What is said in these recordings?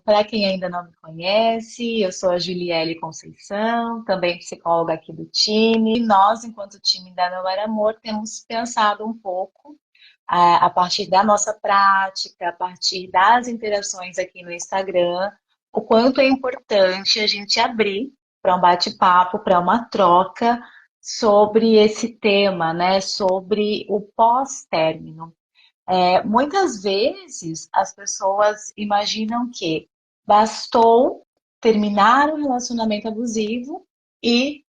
para quem ainda não me conhece, eu sou a Juliele Conceição, também psicóloga aqui do time. E nós, enquanto time da Não Era Amor, temos pensado um pouco, a partir da nossa prática, a partir das interações aqui no Instagram, o quanto é importante a gente abrir para um bate-papo, para uma troca sobre esse tema, né? Sobre o pós-término. Muitas vezes as pessoas imaginam que bastou terminar um relacionamento abusivo e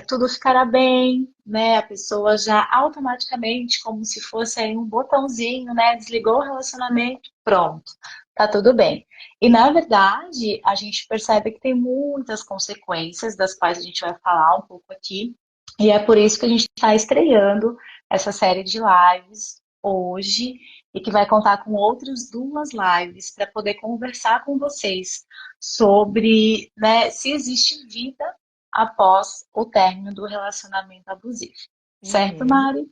tudo ficará bem, né? A pessoa já automaticamente, como se fosse aí um botãozinho, né? Desligou o relacionamento, pronto, tá tudo bem. E na verdade, a gente percebe que tem muitas consequências, das quais a gente vai falar um pouco aqui, e é por isso que a gente está estreando essa série de lives hoje e que vai contar com outras duas lives para poder conversar com vocês sobre, né, se existe vida após o término do relacionamento abusivo. Certo, Uhum. Mari?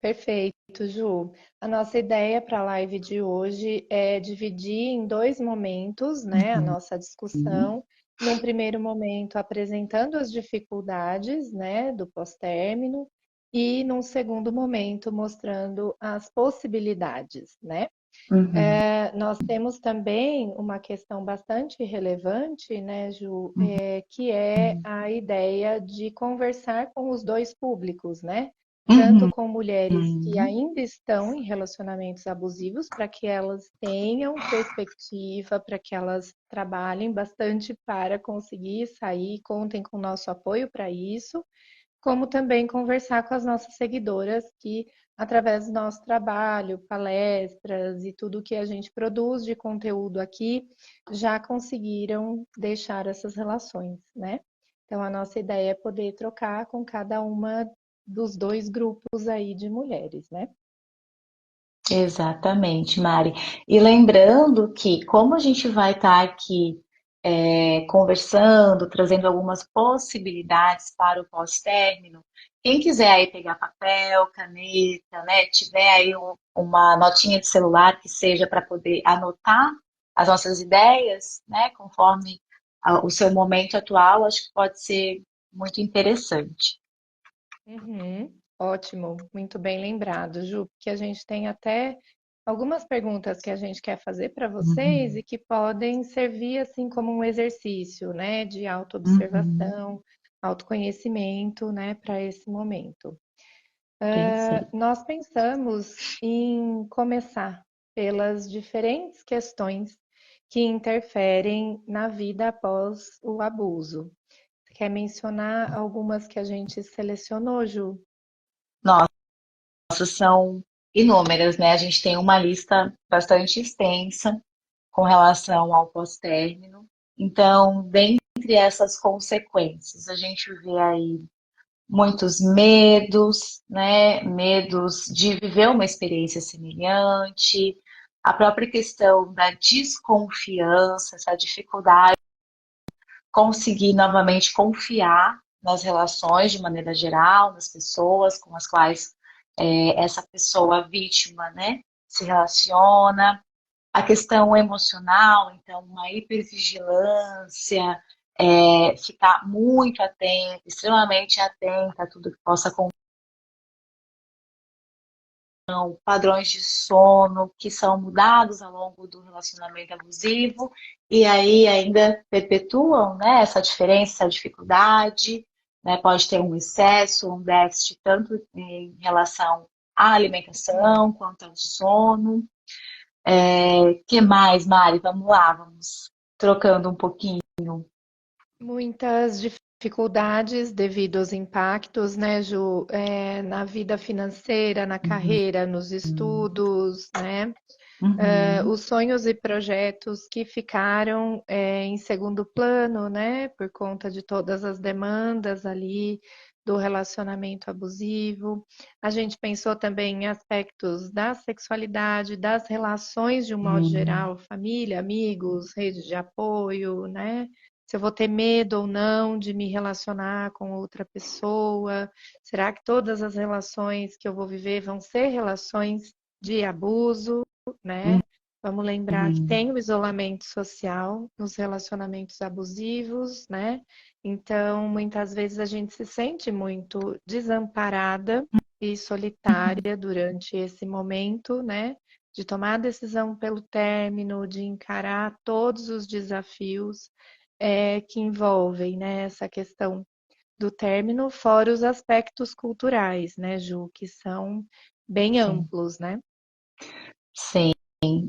Perfeito, Ju. A nossa ideia para a live de hoje é dividir em dois momentos, né, a nossa discussão. Num primeiro momento, apresentando as dificuldades, né, do pós-término, e num segundo momento, mostrando as possibilidades, né? Uhum, Nós temos também uma questão bastante relevante, né, Ju, uhum, que é a ideia de conversar com os dois públicos, né? Tanto uhum, com mulheres que uhum. ainda estão em relacionamentos abusivos, para que elas tenham perspectiva, para que elas trabalhem bastante para conseguir sair, contem com o nosso apoio para isso, como também conversar com as nossas seguidoras que, através do nosso trabalho, palestras e tudo que a gente produz de conteúdo aqui, já conseguiram deixar essas relações, né? Então, a nossa ideia é poder trocar com cada uma dos dois grupos aí de mulheres, né? Exatamente, Mari. E lembrando que, como a gente vai estar aqui conversando, trazendo algumas possibilidades para o pós-término, quem quiser aí pegar papel, caneta, né, tiver aí uma notinha de celular que seja para poder anotar as nossas ideias, né, conforme o seu momento atual, acho que pode ser muito interessante. Uhum, ótimo, muito bem lembrado, Ju, porque a gente tem até algumas perguntas que a gente quer fazer para vocês Uhum, e que podem servir assim como um exercício, né, de uhum, autoobservação, autoconhecimento, né, para esse momento. perfeito. Nós pensamos em começar pelas diferentes questões que interferem na vida após o abuso. Quer mencionar algumas que a gente selecionou, Ju? Nossa, são inúmeras, né? A gente tem uma lista bastante extensa com relação ao pós-término. Então, dentre essas consequências, a gente vê aí muitos medos, né? Medos de viver uma experiência semelhante, a própria questão da desconfiança, essa dificuldade de conseguir novamente confiar nas relações de maneira geral, nas pessoas com as quais essa pessoa vítima, né, se relaciona, a questão emocional, então uma hipervigilância, ficar muito atenta, extremamente atenta a tudo que possa acontecer, padrões de sono que são mudados ao longo do relacionamento abusivo e aí ainda perpetuam, né, essa diferença, essa dificuldade, né, pode ter um excesso, um déficit tanto em relação à alimentação quanto ao sono. Que mais, Mari? Vamos lá, vamos trocando um pouquinho. Muitas dificuldades devido aos impactos, né, Ju, na vida financeira, na Uhum, carreira, nos estudos, né? uhum, Os sonhos e projetos que ficaram em segundo plano, né, por conta de todas as demandas ali do relacionamento abusivo. A gente pensou também em aspectos da sexualidade, das relações de um modo uhum, geral, família, amigos, rede de apoio, né? Se eu vou ter medo ou não de me relacionar com outra pessoa? Será que todas as relações que eu vou viver vão ser relações de abuso, né? Vamos lembrar que Uhum. tem o isolamento social nos relacionamentos abusivos, né? Então, muitas vezes a gente se sente muito desamparada e solitária durante esse momento, né? De tomar a decisão pelo término, de encarar todos os desafios que envolvem, né, essa questão do término, fora os aspectos culturais, né, Ju, que são bem Sim. amplos, né? Sim.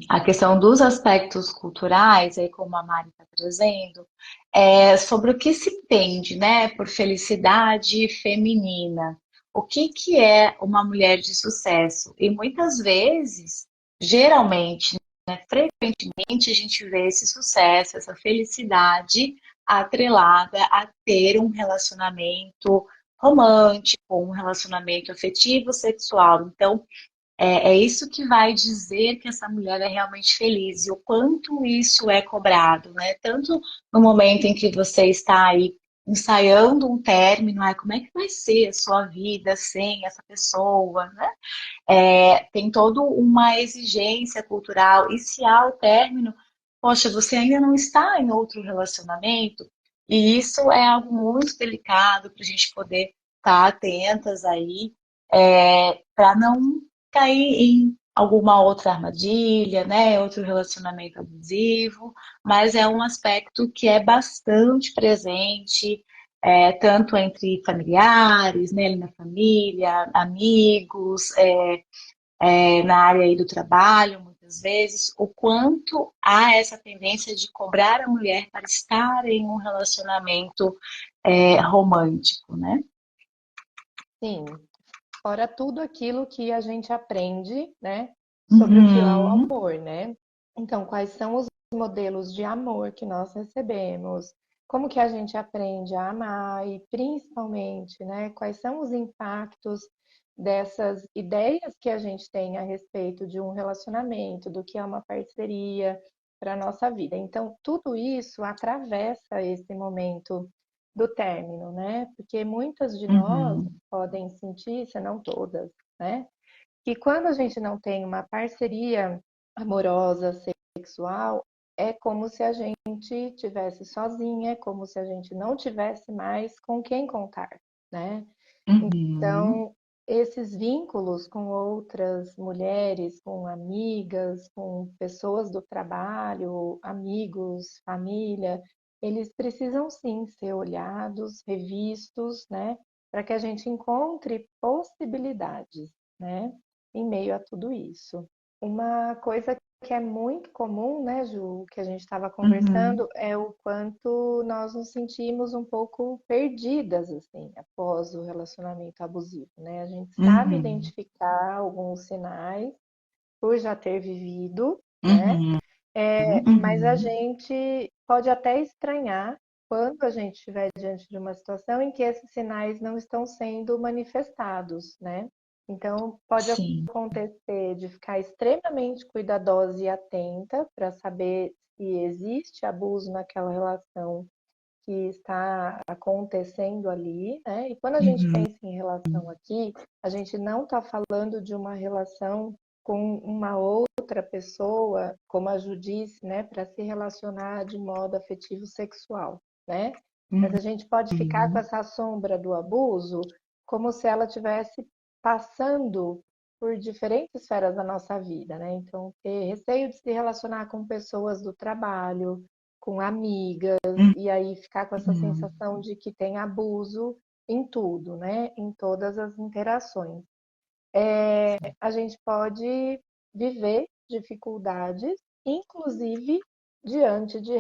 A questão dos aspectos culturais, aí como a Mari está trazendo, é sobre o que se entende, né, por felicidade feminina. O que que é uma mulher de sucesso? E muitas vezes, geralmente, né, frequentemente, a gente vê esse sucesso, essa felicidade atrelada a ter um relacionamento romântico, um relacionamento afetivo, sexual. Então, é isso que vai dizer que essa mulher é realmente feliz e o quanto isso é cobrado, né? Tanto no momento em que você está aí ensaiando um término, ai, como é que vai ser a sua vida sem essa pessoa, né? Tem toda uma exigência cultural e se há o término, poxa, você ainda não está em outro relacionamento e isso é algo muito delicado para a gente poder estar atentas aí, para não cair em alguma outra armadilha, né? Outro relacionamento abusivo, mas é um aspecto que é bastante presente, tanto entre familiares, né, ali na família, amigos, na área aí do trabalho, muitas vezes, o quanto há essa tendência de cobrar a mulher para estar em um relacionamento romântico, né? Sim, fora tudo aquilo que a gente aprende, né, sobre o que é o Uhum, amor, né? Então, quais são os modelos de amor que nós recebemos? Como que a gente aprende a amar e principalmente, né, quais são os impactos dessas ideias que a gente tem a respeito de um relacionamento, do que é uma parceria para a nossa vida. Então, tudo isso atravessa esse momento do término, né? Porque muitas de nós uhum, podem sentir, se não todas, né? Que quando a gente não tem uma parceria amorosa, sexual, é como se a gente tivesse sozinha, é como se a gente não tivesse mais com quem contar, né? uhum. Então, esses vínculos com outras mulheres, com amigas, com pessoas do trabalho, amigos, família, eles precisam sim ser olhados, revistos, né, para que a gente encontre possibilidades, né, em meio a tudo isso. Uma coisa que é muito comum, né, Ju, que a gente estava Uhum, conversando, é o quanto nós nos sentimos um pouco perdidas, assim, após o relacionamento abusivo, né? A gente sabe uhum, identificar alguns sinais por já ter vivido, né? uhum, Mas a uhum. gente pode até estranhar quando a gente estiver diante de uma situação em que esses sinais não estão sendo manifestados, né? Então, pode Sim. acontecer de ficar extremamente cuidadosa e atenta para saber se existe abuso naquela relação que está acontecendo ali, né? E quando a gente Uhum, pensa em relação aqui, a gente não está falando de uma relação com uma outra pessoa, como a Ju disse, né, para se relacionar de modo afetivo sexual, né? Mas a gente pode ficar com uhum. essa sombra do abuso como se ela tivesse passando por diferentes esferas da nossa vida, né? Então, ter receio de se relacionar com pessoas do trabalho, com amigas, e aí ficar com essa Uhum. sensação de que tem abuso em tudo, né? Em todas as interações. A gente pode viver dificuldades, inclusive diante de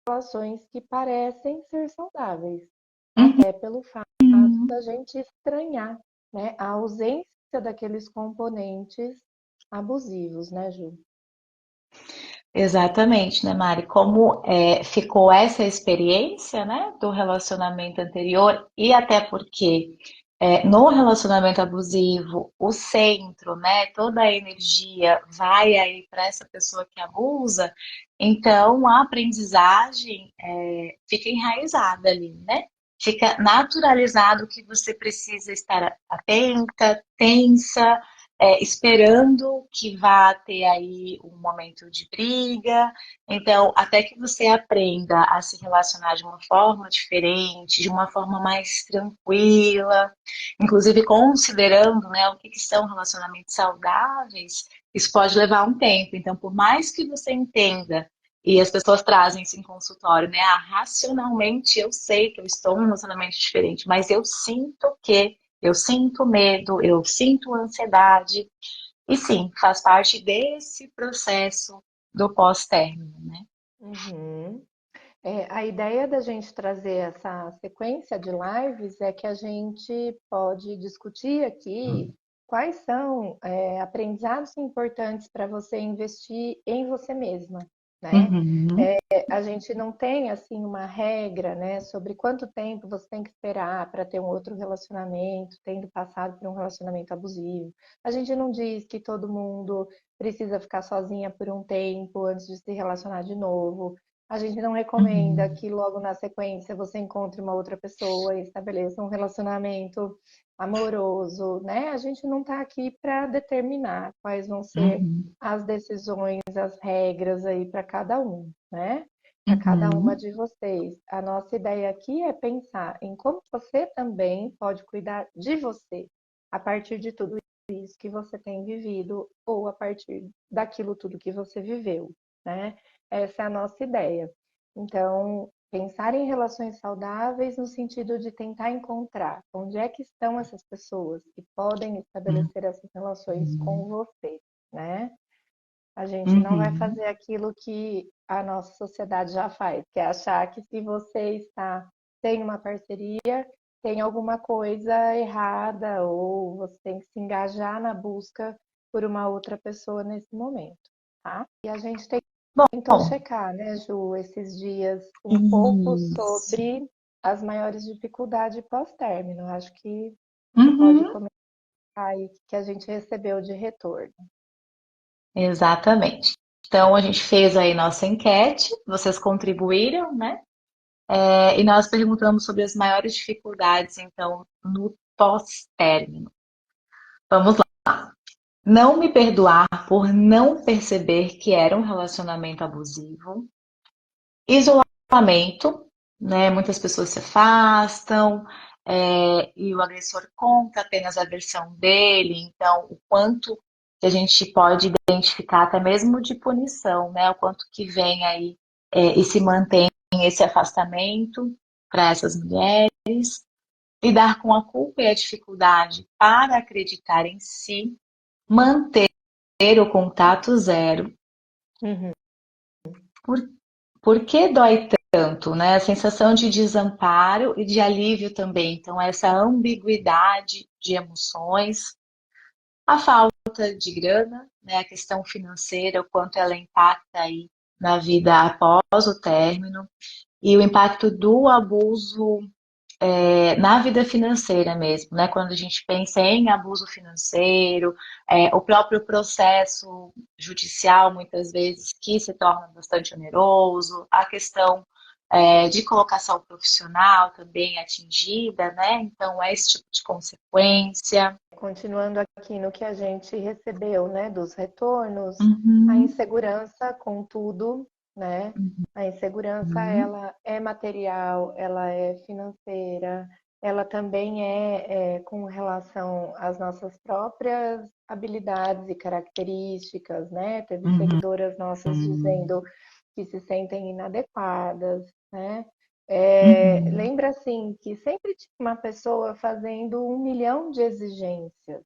relações que parecem ser saudáveis, até pelo fato Uhum. da gente estranhar, né, a ausência daqueles componentes abusivos, né, Ju? Exatamente, né, Mari? Como ficou essa experiência, né, do relacionamento anterior e até porque no relacionamento abusivo o centro, né, toda a energia vai aí para essa pessoa que abusa, então a aprendizagem fica enraizada ali, né? Fica naturalizado que você precisa estar atenta, tensa, esperando que vá ter aí um momento de briga. Então, até que você aprenda a se relacionar de uma forma diferente, de uma forma mais tranquila, inclusive considerando, né, o que que são relacionamentos saudáveis, isso pode levar um tempo. Então, por mais que você entenda, e as pessoas trazem isso em consultório, né? Ah, racionalmente eu sei que eu estou em um relacionamento diferente, mas eu sinto que eu sinto medo, eu sinto ansiedade. E sim, faz parte desse processo do pós-término, né? Uhum. A ideia da gente trazer essa sequência de lives é que a gente pode discutir aqui quais são aprendizados importantes para você investir em você mesma, né? Uhum, A gente não tem assim uma regra, né, sobre quanto tempo você tem que esperar para ter um outro relacionamento, tendo passado por um relacionamento abusivo. A gente não diz que todo mundo precisa ficar sozinha por um tempo antes de se relacionar de novo. A gente não recomenda uhum, que logo na sequência você encontre uma outra pessoa e estabeleça um relacionamento amoroso, né? A gente não está aqui para determinar quais vão ser uhum, as decisões, as regras aí para cada um, né? Para cada uma uhum, de vocês. A nossa ideia aqui é pensar em como você também pode cuidar de você a partir de tudo isso que você tem vivido ou a partir daquilo tudo que você viveu, né? Essa é a nossa ideia. Então, pensar em relações saudáveis no sentido de tentar encontrar onde é que estão essas pessoas que podem estabelecer essas relações com uhum, você, né? A gente não vai uhum, fazer aquilo que a nossa sociedade já faz, que é achar que se você está tem uma parceria, tem alguma coisa errada ou você tem que se engajar na busca por uma outra pessoa nesse momento, tá? E a gente tentou Bom, checar, né, Ju, esses dias um pouco isso. sobre as maiores dificuldades pós-término. Acho que você pode Uhum, comentar aí o que a gente recebeu de retorno. exatamente. Então, a gente fez aí nossa enquete, vocês contribuíram, né? E nós perguntamos sobre as maiores dificuldades, então, no pós-término. Vamos lá. Não me perdoar por não perceber que era um relacionamento abusivo. Isolamento, né? Muitas pessoas se afastam, e o agressor conta apenas a versão dele, então o quanto que a gente pode identificar até mesmo de punição, né? O quanto que vem aí e se mantém esse afastamento para essas mulheres, lidar com a culpa e a dificuldade para acreditar em si, manter o contato zero. Uhum. Por, por que dói tanto, né? A sensação de desamparo e de alívio também. Então, essa ambiguidade de emoções, a falta de grana, né? A questão financeira, o quanto ela impacta aí na vida após o término, e o impacto do abuso na vida financeira mesmo, né? Quando a gente pensa em abuso financeiro, o próprio processo judicial, muitas vezes, que se torna bastante oneroso, a questão de colocação profissional também atingida, né? Então, é esse tipo de consequência. Continuando aqui no que a gente recebeu, né, dos retornos, a Uhum, insegurança, contudo, né, a insegurança uhum, ela é material, ela é financeira, ela também é com relação às nossas próprias habilidades e características, né? Teve uhum, seguidoras nossas uhum, dizendo que se sentem inadequadas, né? uhum, Lembra assim que sempre tinha uma pessoa fazendo 1 milhão de exigências,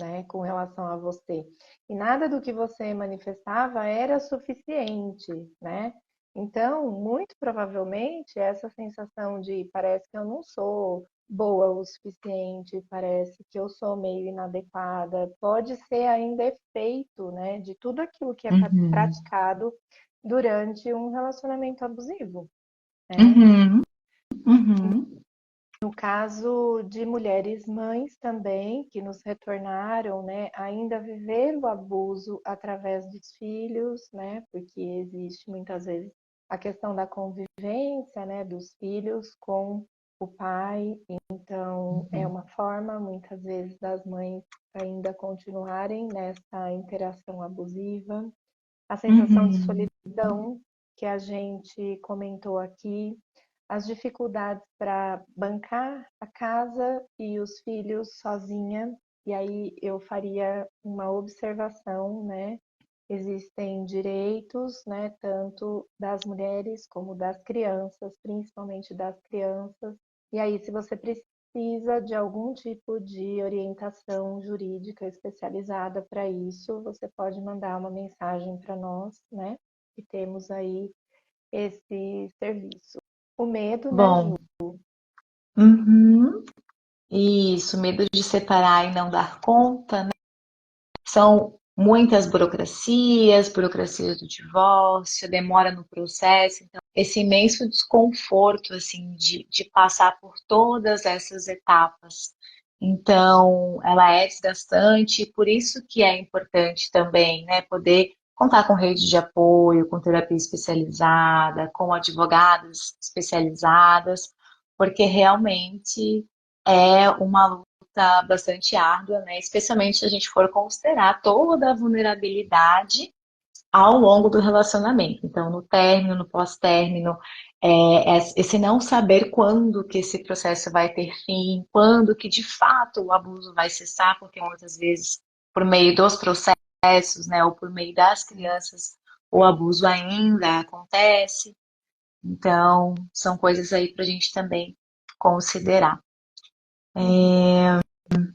né, com relação a você. E nada do que você manifestava era suficiente, né? Então, muito provavelmente, essa sensação de parece que eu não sou boa o suficiente, parece que eu sou meio inadequada, pode ser ainda efeito, né, de tudo aquilo que é uhum, praticado durante um relacionamento abusivo, né? uhum, uhum, No caso de mulheres mães também, que nos retornaram, né, ainda viver o abuso através dos filhos, né, porque existe muitas vezes a questão da convivência, né, dos filhos com o pai. Então, é uma forma, muitas vezes, das mães ainda continuarem nessa interação abusiva. A sensação de Uhum. solidão que a gente comentou aqui, as dificuldades para bancar a casa e os filhos sozinha. E aí eu faria uma observação, né? Existem direitos, né, tanto das mulheres como das crianças, principalmente das crianças. E aí, se você precisa de algum tipo de orientação jurídica especializada para isso, você pode mandar uma mensagem para nós, né? Que temos aí esse serviço. O medo, né, Bom, Ju? uhum. Isso, medo de separar e não dar conta, né? São muitas burocracias, burocracias do divórcio, demora no processo, então esse imenso desconforto assim de passar por todas essas etapas. Então, ela é desgastante, e por isso que é importante também, né, poder contar com rede de apoio, com terapia especializada, com advogadas especializadas, porque realmente é uma luta bastante árdua, né? Especialmente se a gente for considerar toda a vulnerabilidade ao longo do relacionamento. Então, no término, no pós-término, esse não saber quando que esse processo vai ter fim, quando que de fato o abuso vai cessar, porque muitas vezes por meio dos processos, né, ou por meio das crianças, o abuso ainda acontece. Então, são coisas aí para a gente também considerar. Uhum.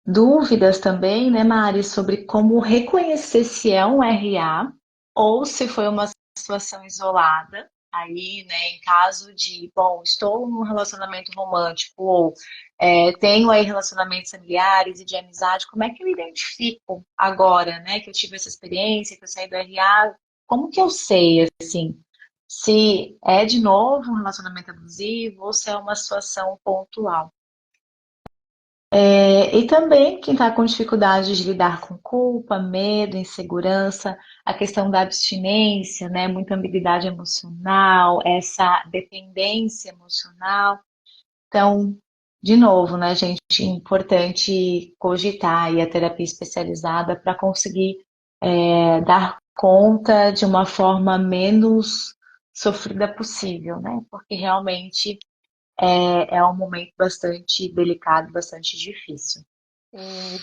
Dúvidas também, né, Mari, sobre como reconhecer se é um RA ou se foi uma situação isolada. Aí, né, em caso de, bom, estou num relacionamento romântico ou tenho aí relacionamentos familiares e de amizade, como é que eu identifico agora, né, que eu tive essa experiência, que eu saí do RA, como que eu sei, assim, se é de novo um relacionamento abusivo ou se é uma situação pontual? E também quem está com dificuldade de lidar com culpa, medo, insegurança, a questão da abstinência, né? Muita ambiguidade emocional, essa dependência emocional. Então, de novo, né, gente, importante cogitar aí a terapia especializada para conseguir dar conta de uma forma menos sofrida possível, né? Porque realmente é um momento bastante delicado, bastante difícil. Sim,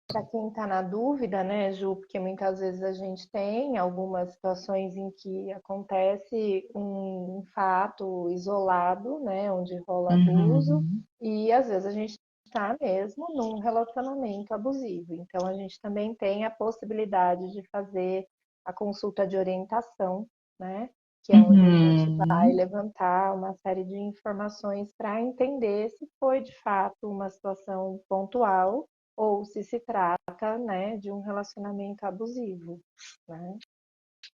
para quem está na dúvida, né, Ju, porque muitas vezes a gente tem algumas situações em que acontece um fato isolado, né, onde rola abuso, Uhum, e às vezes a gente está mesmo num relacionamento abusivo. Então a gente também tem a possibilidade de fazer a consulta de orientação, né, que é onde a gente vai uhum. levantar uma série de informações para entender se foi de fato uma situação pontual ou se trata, né, de um relacionamento abusivo, né?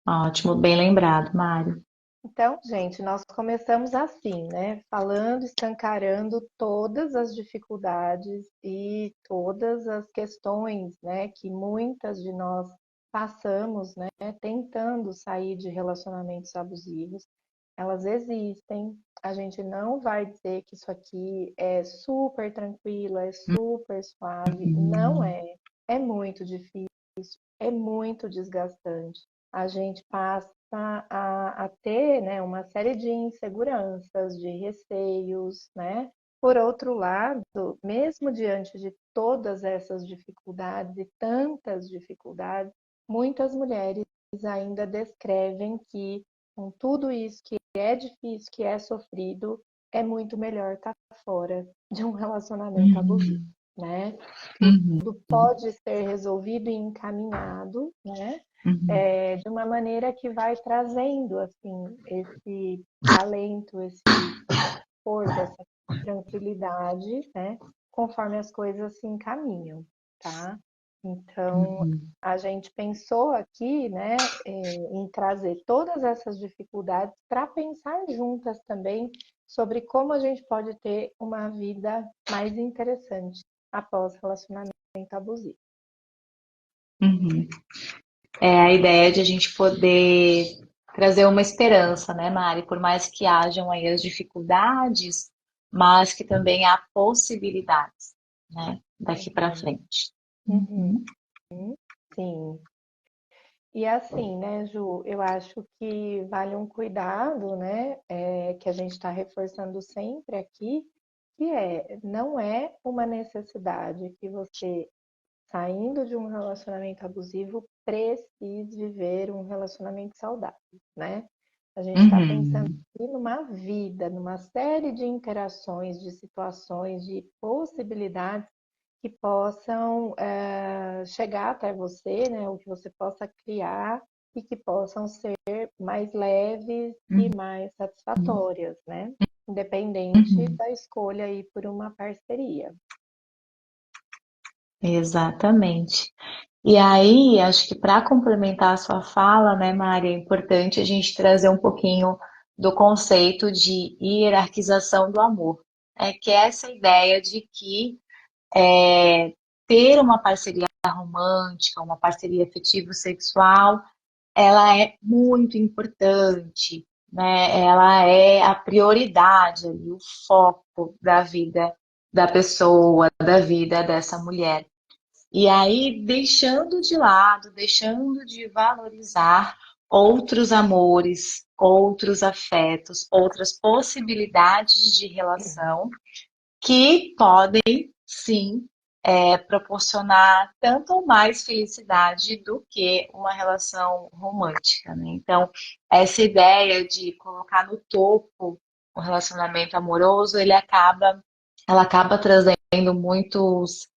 Ótimo, bem lembrado, Mário. Então, gente, nós começamos assim, né, falando, escancarando todas as dificuldades e todas as questões, né, que muitas de nós passamos, né, tentando sair de relacionamentos abusivos. Elas existem. A gente não vai dizer que isso aqui é super tranquilo, é super suave. Não Uhum, é. É muito difícil, é muito desgastante. A gente passa a ter, né, uma série de inseguranças, de receios, né? Por outro lado, mesmo diante de todas essas dificuldades e tantas dificuldades, muitas mulheres ainda descrevem que com tudo isso que é difícil, que é sofrido, é muito melhor estar fora de um relacionamento abusivo, uhum, né? uhum, Tudo pode ser resolvido e encaminhado, né? uhum, De uma maneira que vai trazendo assim esse alento, esse conforto, essa tranquilidade, né? Conforme as coisas se encaminham, tá? Então, uhum. a gente pensou aqui, né, em trazer todas essas dificuldades para pensar juntas também sobre como a gente pode ter uma vida mais interessante após relacionamento abusivo. Uhum. É a ideia de a gente poder trazer uma esperança, né, Mari? Por mais que hajam aí as dificuldades, mas que também há possibilidades, né, daqui para Uhum, frente. uhum, Uhum, sim. E assim, né, Ju, eu acho que vale um cuidado, né, que a gente está reforçando sempre aqui, que não é uma necessidade que você, saindo de um relacionamento abusivo, precise viver um relacionamento saudável, né? A gente está pensando uhum, aqui numa vida, numa série de interações, de situações, de possibilidades que possam chegar até você, né? O que você possa criar e que possam ser mais leves e mais uhum, satisfatórias, né? Independente uhum. da escolha aí por uma parceria. Exatamente. E aí, acho que para complementar a sua fala, né, Mari, é importante a gente trazer um pouquinho do conceito de hierarquização do amor. É que é essa ideia de que ter uma parceria romântica, uma parceria afetivo-sexual, ela é muito importante, né? Ela é a prioridade ali, o foco da vida da pessoa, da vida dessa mulher. E aí, deixando de lado, deixando de valorizar outros amores, outros afetos, outras possibilidades de relação que podem, sim, proporcionar tanto ou mais felicidade do que uma relação romântica, né? Então, essa ideia de colocar no topo o relacionamento amoroso, ela acaba trazendo muitas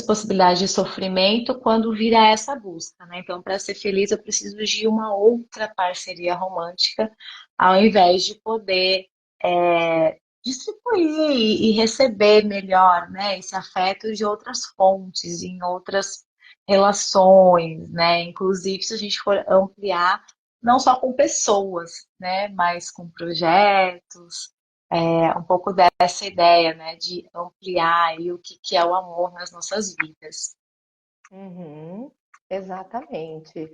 possibilidades de sofrimento quando vira essa busca, né? Então, para ser feliz, eu preciso de uma outra parceria romântica, ao invés de poder distribuir e receber melhor, né? Esse afeto de outras fontes, em outras relações, né? Inclusive, se a gente for ampliar, não só com pessoas, né? Mas com projetos, um pouco dessa ideia, né, de ampliar aí o que é o amor nas nossas vidas. Uhum, exatamente.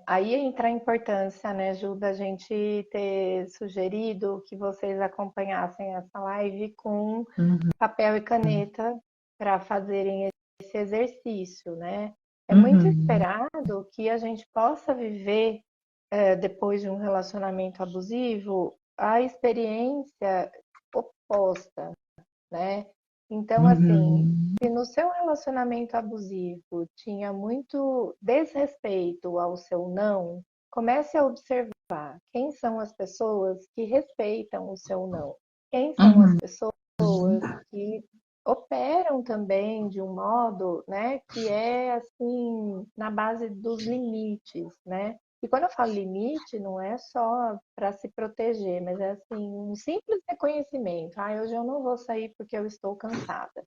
Aí entra a importância, né, Ju, da gente ter sugerido que vocês acompanhassem essa live com Uhum, papel e caneta para fazerem esse exercício, né? É muito uhum, esperado que a gente possa viver, depois de um relacionamento abusivo, a experiência oposta, né? Então, assim, uhum, se no seu relacionamento abusivo tinha muito desrespeito ao seu não, comece a observar quem são as pessoas que respeitam o seu não. Quem são as uhum, pessoas que operam também de um modo, né, que é assim, na base dos limites, né? E quando eu falo limite, não é só para se proteger, mas é assim, um simples reconhecimento. Ah, hoje eu não vou sair porque eu estou cansada.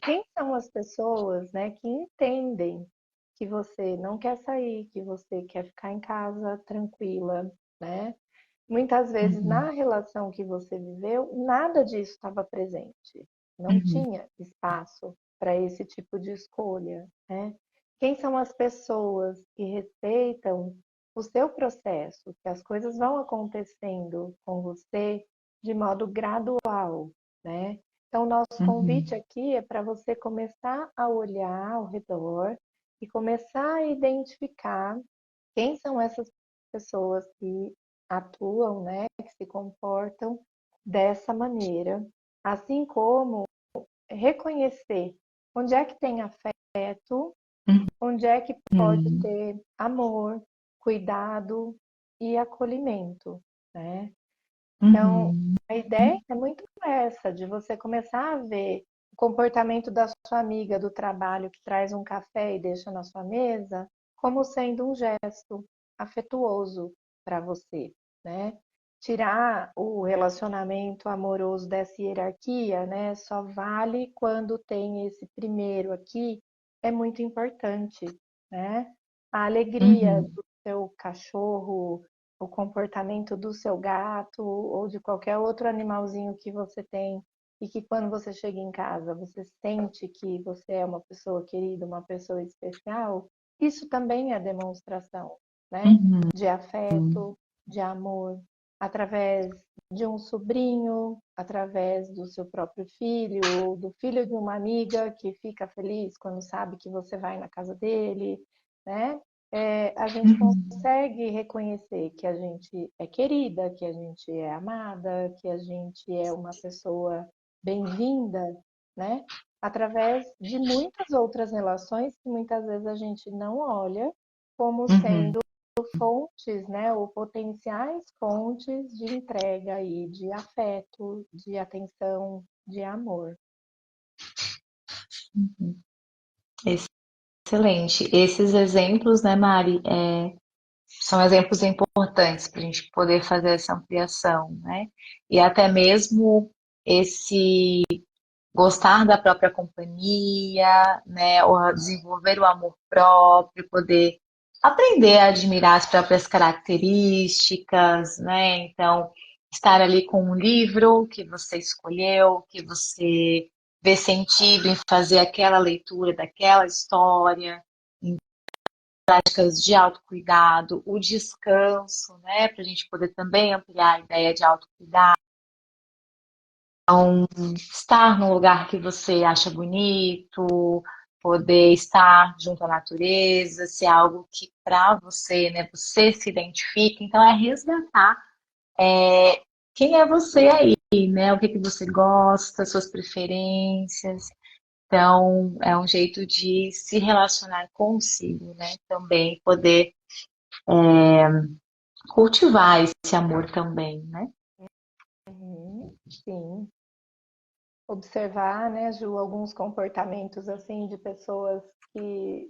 Quem são as pessoas, né, que entendem que você não quer sair, que você quer ficar em casa tranquila, né? Muitas vezes uhum, na relação que você viveu, nada disso estava presente. Não uhum, tinha espaço para esse tipo de escolha, né? Quem são as pessoas que respeitam o seu processo, que as coisas vão acontecendo com você de modo gradual, né? Então, nosso convite uhum, aqui é para você começar a olhar ao redor e começar a identificar quem são essas pessoas que atuam, né, que se comportam dessa maneira, assim como reconhecer onde é que tem afeto, onde é que pode uhum, ter amor, cuidado e acolhimento, né? Então, uhum, a ideia é muito essa, de você começar a ver o comportamento da sua amiga do trabalho que traz um café e deixa na sua mesa como sendo um gesto afetuoso para você, né? Tirar o relacionamento amoroso dessa hierarquia, né? Só vale quando tem esse primeiro aqui, é muito importante, né? A alegria uhum. do seu cachorro, o comportamento do seu gato ou de qualquer outro animalzinho que você tem e que quando você chega em casa você sente que você é uma pessoa querida, uma pessoa especial, isso também é demonstração. né? Uhum. De afeto, de amor, através de um sobrinho, através do seu próprio filho, ou do filho de uma amiga que fica feliz quando sabe que você vai na casa dele, né? A gente Uhum. consegue reconhecer que a gente é querida, que a gente é amada, que a gente é uma pessoa bem-vinda, né? Através de muitas outras relações que muitas vezes a gente não olha como Uhum. sendo fontes, né, ou potenciais fontes de entrega e de afeto, de atenção, de amor. Uhum. Excelente. Esses exemplos, né, Mari, são exemplos importantes para a gente poder fazer essa ampliação, né? E até mesmo esse gostar da própria companhia, né? Ou desenvolver o amor próprio, poder aprender a admirar as próprias características, né? Então, estar ali com um livro que você escolheu, que você vê sentido em fazer aquela leitura daquela história, práticas de autocuidado, o descanso, né? Para a gente poder também ampliar a ideia de autocuidado. Estar num lugar que você acha bonito, poder estar junto à natureza, se é algo que para você, né, você se identifica. Então, é resgatar quem é você aí, né? O que que você gosta, suas preferências. Então, é um jeito de se relacionar consigo, né? Também poder cultivar esse amor também, né? Uhum, sim. Observar, né, Ju, alguns comportamentos assim de pessoas que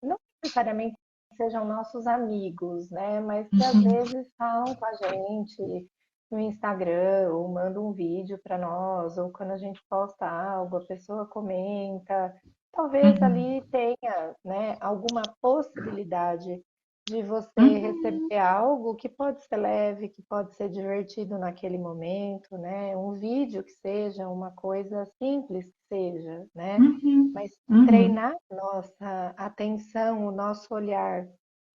não necessariamente sejam nossos amigos, né, mas que às Uhum, vezes falam com a gente no Instagram ou mandam um vídeo para nós, ou quando a gente posta algo, a pessoa comenta. Talvez uhum, ali tenha, né, alguma possibilidade de você uhum, receber algo que pode ser leve, que pode ser divertido naquele momento, né? Um vídeo que seja, uma coisa simples que seja, né? uhum, Mas uhum, treinar nossa atenção, o nosso olhar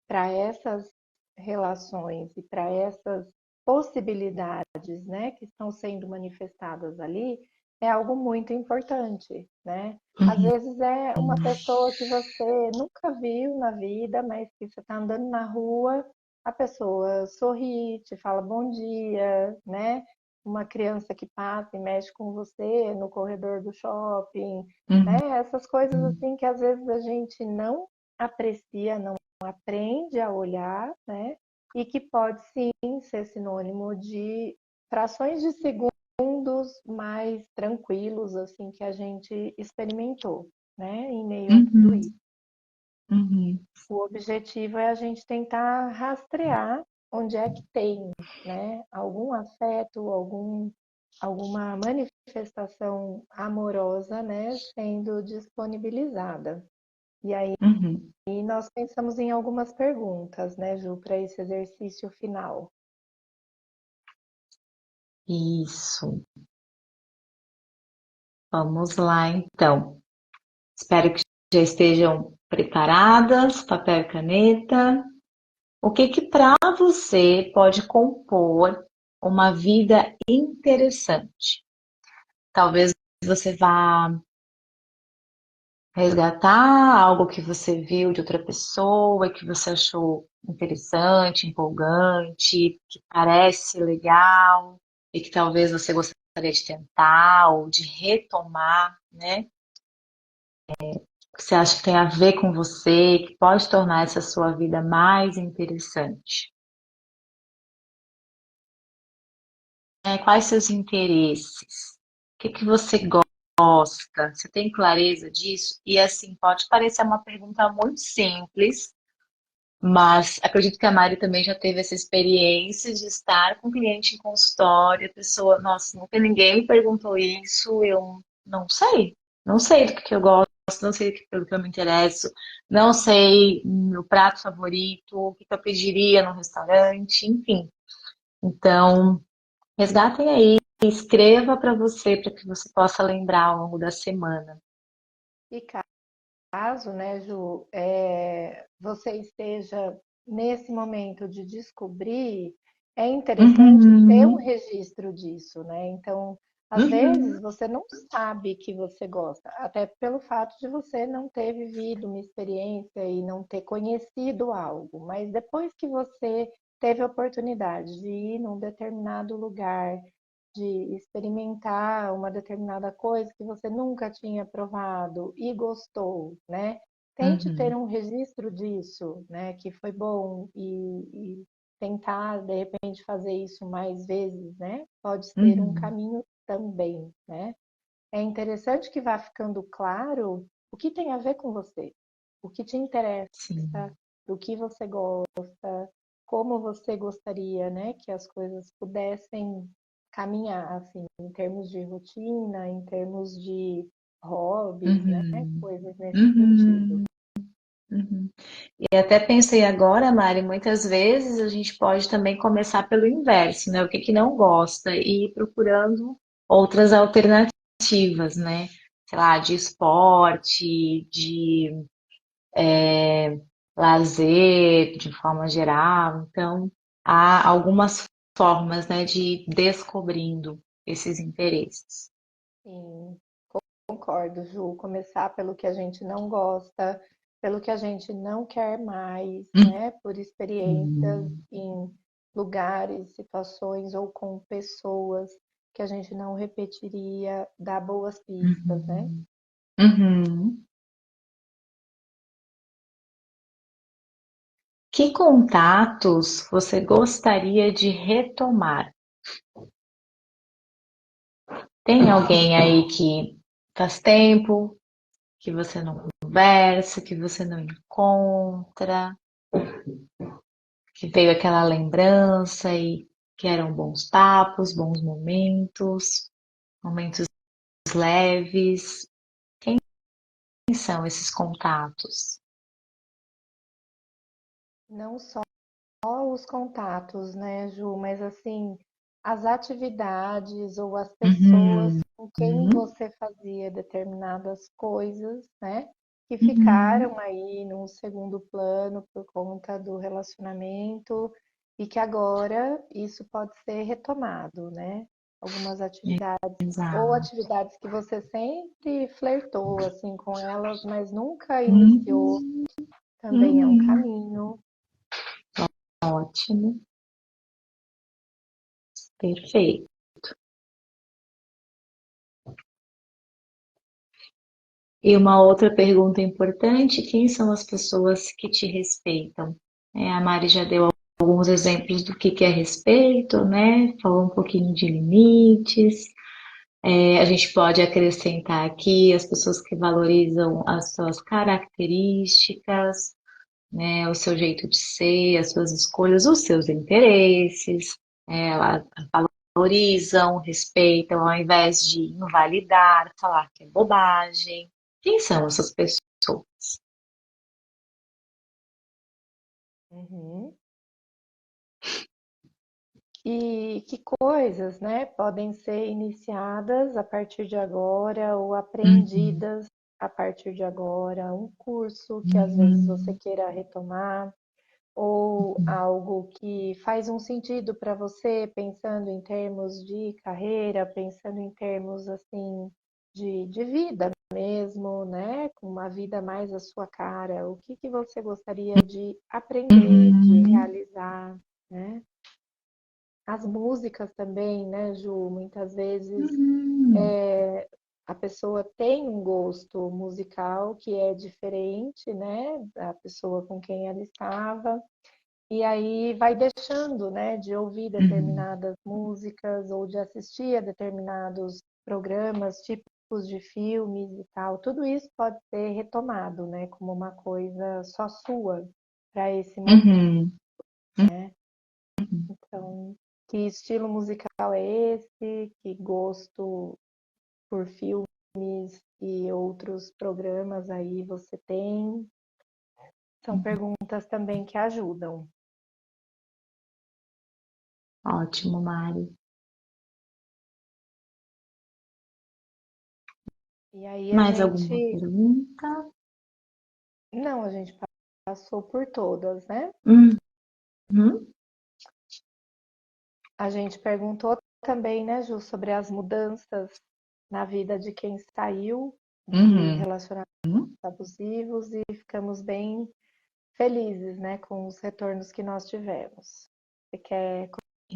para essas relações e para essas possibilidades, né, que estão sendo manifestadas ali, é algo muito importante, né? Às uhum, vezes é uma pessoa que você nunca viu na vida, mas que você está andando na rua, a pessoa sorri, te fala bom dia, né? Uma criança que passa e mexe com você no corredor do shopping, uhum, né? Essas coisas assim que às vezes a gente não aprecia, não aprende a olhar, né? E que pode sim ser sinônimo de frações de segundos mais tranquilos, assim, que a gente experimentou, né? Em meio a tudo uhum, isso. uhum, O objetivo é a gente tentar rastrear onde é que tem, né? Algum afeto, alguma manifestação amorosa, né? Sendo disponibilizada. E aí uhum. E nós pensamos em algumas perguntas, né, Ju, para esse exercício final. Isso. Vamos lá, então. Espero que já estejam preparadas, papel e caneta. O que que para você pode compor uma vida interessante? Talvez você vá resgatar algo que você viu de outra pessoa, que você achou interessante, empolgante, que parece legal e que talvez você gostaria de tentar ou de retomar, né? Que você acha que tem a ver com você, que pode tornar essa sua vida mais interessante. Quais seus interesses? O que que você gosta? Você tem clareza disso? E assim, pode parecer uma pergunta muito simples, mas acredito que a Mari também já teve essa experiência de estar com o cliente em consultório, a pessoa, nossa, nunca ninguém me perguntou isso, eu não sei. Não sei do que eu gosto, não sei pelo que eu me interesso, não sei meu prato favorito, o que que eu pediria no restaurante, enfim. Então, resgatem aí, escreva para você, para que você possa lembrar ao longo da semana. E caso, né, Ju, você esteja nesse momento de descobrir, é interessante ter um Uhum, registro disso, né? Então, às vezes uhum, você não sabe que você gosta, até pelo fato de você não ter vivido uma experiência e não ter conhecido algo, mas depois que você teve a oportunidade de ir num determinado lugar, de experimentar uma determinada coisa que você nunca tinha provado e gostou, né? Tente ter uhum, um registro disso, né? Que foi bom e tentar, de repente, fazer isso mais vezes, né? Pode ser um uhum. caminho também, né? É interessante que vá ficando claro o que tem a ver com você, o que te interessa, Sim. do que você gosta, como você gostaria, né, que as coisas pudessem caminhar, assim, em termos de rotina, em termos de hobbies, né, Uhum, coisas nesse sentido. uhum, uhum. E até pensei agora, Mari, muitas vezes a gente pode também começar pelo inverso, né? O que que não gosta e ir procurando outras alternativas, né? Sei lá, de esporte, de lazer, de forma geral. Então, há algumas formas, né, de ir descobrindo esses interesses. Sim, concordo, Ju. Começar pelo que a gente não gosta, pelo que a gente não quer mais, né? Por experiências Uhum, em lugares, situações ou com pessoas que a gente não repetiria, dar boas pistas, né? uhum, uhum. Que contatos você gostaria de retomar? Tem alguém aí que faz tempo que você não conversa, que você não encontra, que veio aquela lembrança e que eram bons papos, bons momentos, momentos leves? Quem são esses contatos? Não só os contatos, né, Ju, mas assim, as atividades ou as pessoas Uhum, com quem você fazia determinadas coisas, né, que uhum, ficaram aí num segundo plano por conta do relacionamento e que agora isso pode ser retomado, né? Algumas atividades ou exato. atividades que você sempre flertou assim com elas, mas nunca iniciou, Uhum, também é um uhum. caminho. Ótimo, perfeito. E uma outra pergunta importante: quem são as pessoas que te respeitam? A Mari já deu alguns exemplos do que é respeito, né? Falou um pouquinho de limites. A gente pode acrescentar aqui as pessoas que valorizam as suas características, né? O seu jeito de ser, as suas escolhas, os seus interesses. Elas valorizam, respeitam, ao invés de invalidar, falar que é bobagem. Quem são essas pessoas? Uhum. E que coisas, né, podem ser iniciadas a partir de agora ou Uhum, aprendidas a partir de agora, um curso que às vezes você uhum, queira retomar, ou algo que faz um sentido para você, pensando em termos de carreira, pensando em termos assim de vida mesmo, né? Com uma vida mais à sua cara. O que que você gostaria de aprender, de uhum, realizar, né? As músicas também, né, Ju? Muitas vezes uhum, a pessoa tem um gosto musical que é diferente, né, da pessoa com quem ela estava, e aí vai deixando, né, de ouvir uhum, determinadas músicas ou de assistir a determinados programas, tipos de filmes e tal. Tudo isso pode ser retomado, né, como uma coisa só sua para esse momento. uhum. Então, que estilo musical é esse? Que gosto por filmes e outros programas aí você tem? São perguntas também que ajudam. Ótimo, Mari. E aí a Mais alguma gente, pergunta? não, a gente passou por todas, né? Uhum, A gente perguntou também, né, Ju, sobre as mudanças na vida de quem saiu de uhum. relacionamentos abusivos e ficamos bem felizes, né, com os retornos que nós tivemos. Você quer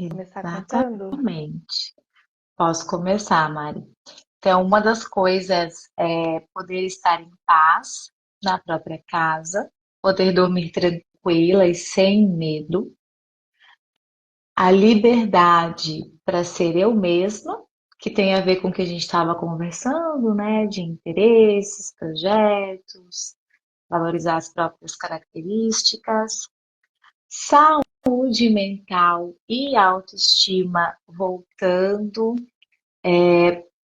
começar contando? Exatamente. Posso começar, Mari. Então, uma das coisas é poder estar em paz na própria casa, poder dormir tranquila e sem medo, a liberdade para ser eu mesma, que tem a ver com o que a gente estava conversando, né, de interesses, projetos, valorizar as próprias características, saúde mental e autoestima voltando,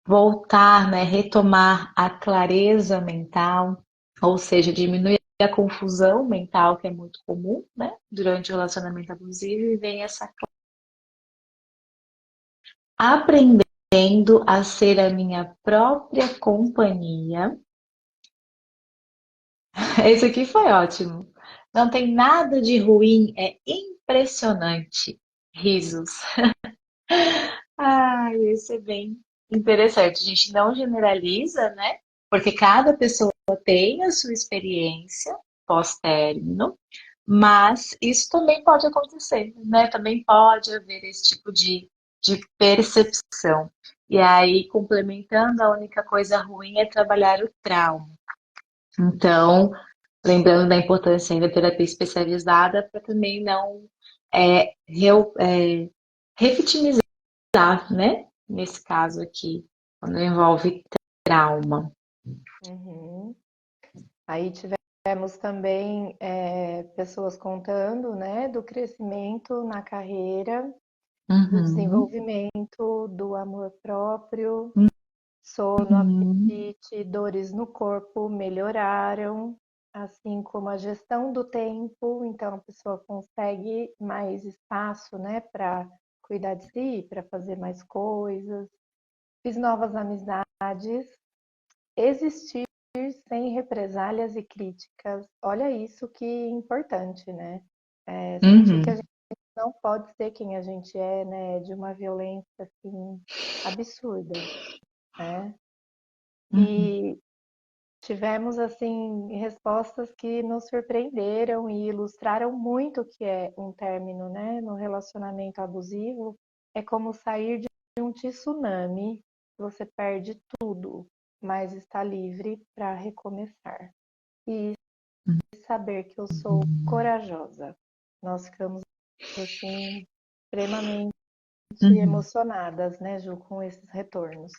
voltar, né, retomar a clareza mental, ou seja, diminuir a confusão mental que é muito comum, né, durante o relacionamento abusivo e vem essa aprendendo a ser a minha própria companhia. Esse aqui foi ótimo. Não tem nada de ruim, é impressionante. Risos. Esse é bem interessante. A gente não generaliza, né? Porque cada pessoa tem a sua experiência pós-término, mas isso também pode acontecer, né? Também pode haver esse tipo de percepção. E aí, complementando, a única coisa ruim é trabalhar o trauma. Então, lembrando da importância ainda da terapia especializada para também não revitimizar, né? Nesse caso aqui, quando envolve trauma. Uhum. Aí tivemos também pessoas contando, né, do crescimento na carreira, do Uhum, desenvolvimento do amor próprio, sono, uhum, apetite, dores no corpo melhoraram, assim como a gestão do tempo, então a pessoa consegue mais espaço, né, para cuidar de si, para fazer mais coisas. Fiz novas amizades, existir sem represálias e críticas. Olha isso que importante, né? Sentir que a uhum, gente não pode ser quem a gente é, né? De uma violência assim absurda, né? uhum. E tivemos assim respostas que nos surpreenderam e ilustraram muito o que é um término, né? No relacionamento abusivo, é como sair de um tsunami, você perde tudo, mas está livre para recomeçar. E saber que eu sou corajosa. Nós ficamos assim extremamente Uhum. emocionadas, né, Ju, com esses retornos.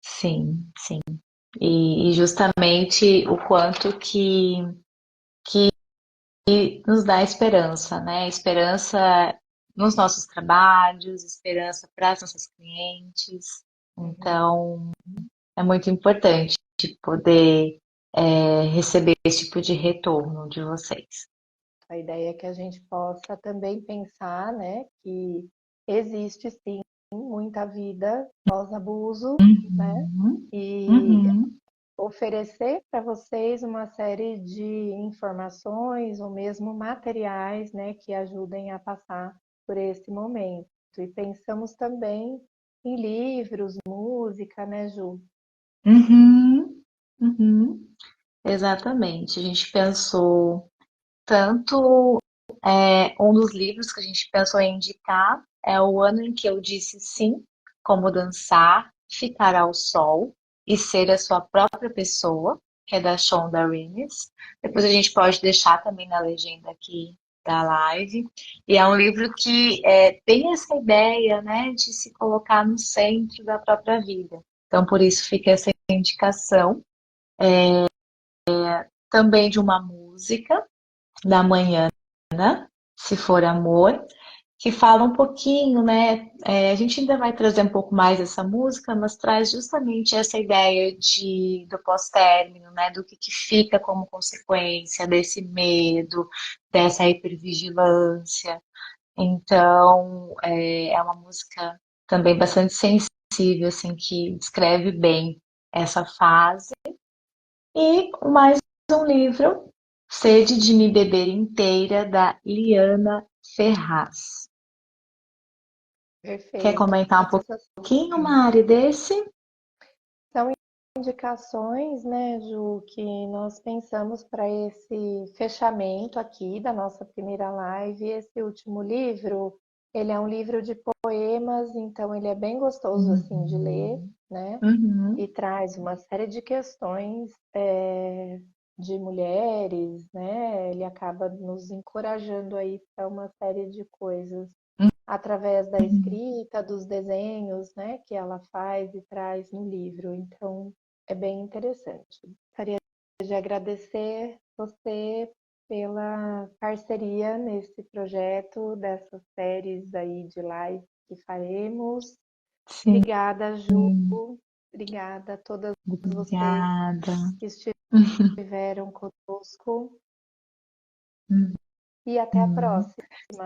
Sim, sim. E justamente o quanto que nos dá esperança, né? Esperança nos nossos trabalhos, esperança para as nossas clientes. Uhum. Então, é muito importante poder receber esse tipo de retorno de vocês. A ideia é que a gente possa também pensar, né, que existe sim muita vida pós-abuso, né, Uhum, e uhum, oferecer para vocês uma série de informações ou mesmo materiais, né, que ajudem a passar por esse momento. E pensamos também em livros, música, né, Ju? uhum, uhum. Exatamente. A gente pensou tanto, um dos livros que a gente pensou em indicar é O Ano em que Eu Disse Sim, Como Dançar, Ficar ao Sol e Ser a Sua Própria Pessoa, que é da Shonda Rhimes. Depois a gente pode deixar também na legenda aqui da live. E é um livro que tem essa ideia, né, de se colocar no centro da própria vida. Então, por isso fica essa indicação também de uma música da manhã, Se For Amor, que fala um pouquinho, né? A gente ainda vai trazer um pouco mais essa música, mas traz justamente essa ideia do pós-término, né? Do que fica como consequência desse medo, dessa hipervigilância. Então, é uma música também bastante sensível, assim, que descreve bem essa fase. E mais um livro Sede de me beber inteira, da Liana Ferraz. Quer Perfeito. comentar um Essas pouquinho, Mari, desse? são indicações, né, Ju, que nós pensamos para esse fechamento aqui da nossa primeira live. Esse último livro, ele é um livro de poemas, então ele é bem gostoso assim de ler, Uhum. né? Uhum. E traz uma série de questões de mulheres, né? Ele acaba nos encorajando aí para uma série de coisas através da Uhum. escrita, dos desenhos, né, que ela faz e traz no livro. Então, é bem interessante. Gostaria de agradecer você pela parceria nesse projeto dessas séries aí de live que faremos. Sim, Obrigada, Ju. Obrigada a todas vocês obrigada. que estiveram conosco e até a Uhum. próxima.